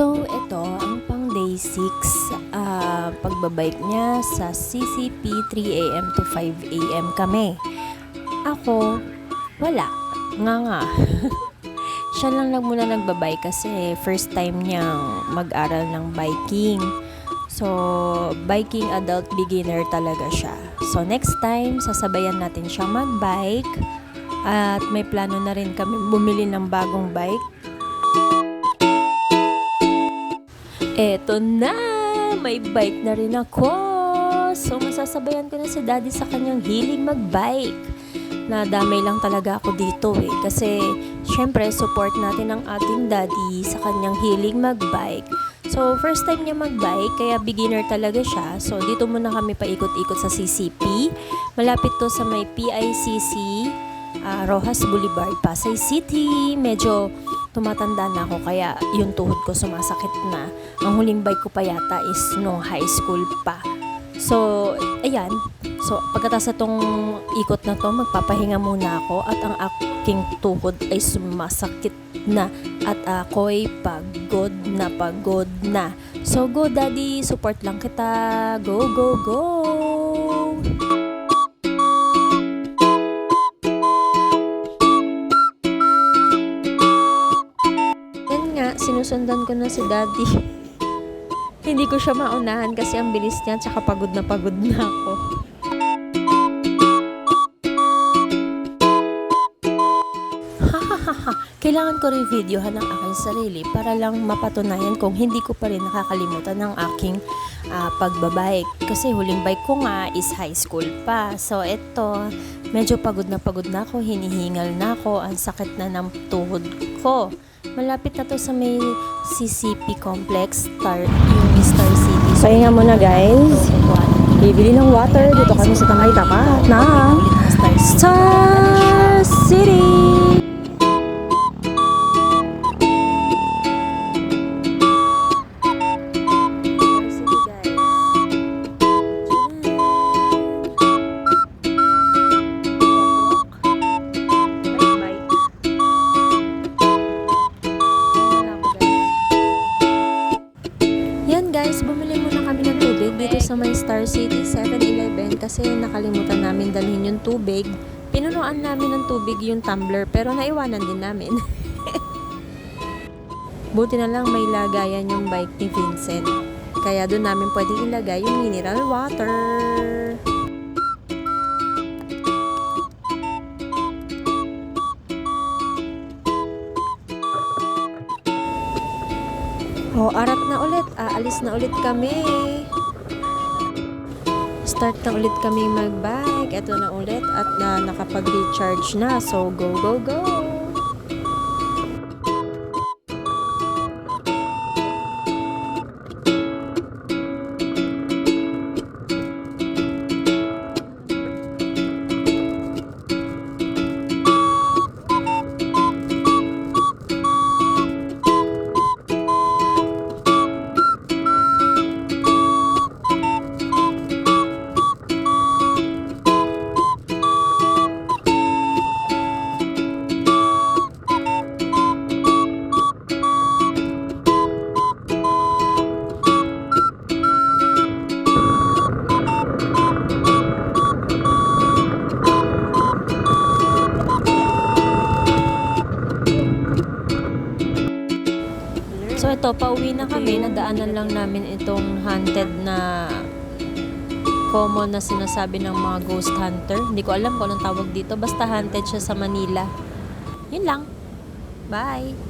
So, ito, ang pang day 6, pagbabike niya sa CCP 3 a.m. to 5 a.m. kami. Ako, wala. Nga. Siya lang muna nagbabike kasi first time niyang mag-aral ng biking. So, biking adult beginner talaga siya. So, next time, sasabayan natin siya mag-bike. At may plano na rin kami bumili ng bagong bike. Eto na! May bike na rin ako! So, masasabayan ko na si Daddy sa kanyang hilig mag-bike. Nadamay lang talaga ako dito kasi syempre support natin ang ating Daddy sa kanyang hilig mag-bike. So, first time niya mag-bike, kaya beginner talaga siya. So, dito muna kami paikot-ikot sa CCP. Malapit to sa may PICC, Rojas Boulevard, Pasay City. Medyo tumatanda na ako, kaya yung tuhod ko sumasakit na. Ang huling bike ko pa yata is nung high school pa. So, ayan. So, pagkatapos itong ikot na to, magpapahinga muna ako at ang aking tuhod ay sumasakit na at ako'y pagod na. So, go Daddy, support lang kita. Go, go, go! Yan nga, sinusundan ko na si Daddy. Hindi ko siya maunahan kasi ang bilis niya tsaka pagod na ako. Kailangan ko rin videohan ang aking sarili para lang mapatunayan kung hindi ko pa rin nakakalimutan ng aking pagbabike. Kasi huling bike ko nga is high school pa. So eto, medyo pagod na ako, hinihingal na ako, ang sakit na ng tuhod ko. Malapit na to sa may CCP complex, yung Star City. So, pahinga muna guys. Bibili ng water. Dito kami sa tamay tapat na Star City. Guys, bumili muna kami ng tubig dito sa may Star City 7-Eleven kasi nakalimutan namin dalhin yung tubig. Pinunuan namin ng tubig yung tumbler pero naiwanan din namin. Buti na lang may lagayan yung bike ni Vincent. Kaya doon namin pwedeng ilagay yung mineral water. Arat na ulit. Aalis na ulit kami. Start na ulit kami mag-bike. Ito na ulit at nakapag-recharge na. So, go, go, go! So ito, pauwi na kami. Nadaanan lang namin itong haunted na common na sinasabi ng mga ghost hunter. Hindi ko alam kung anong tawag dito. Basta haunted siya sa Manila. Yun lang. Bye!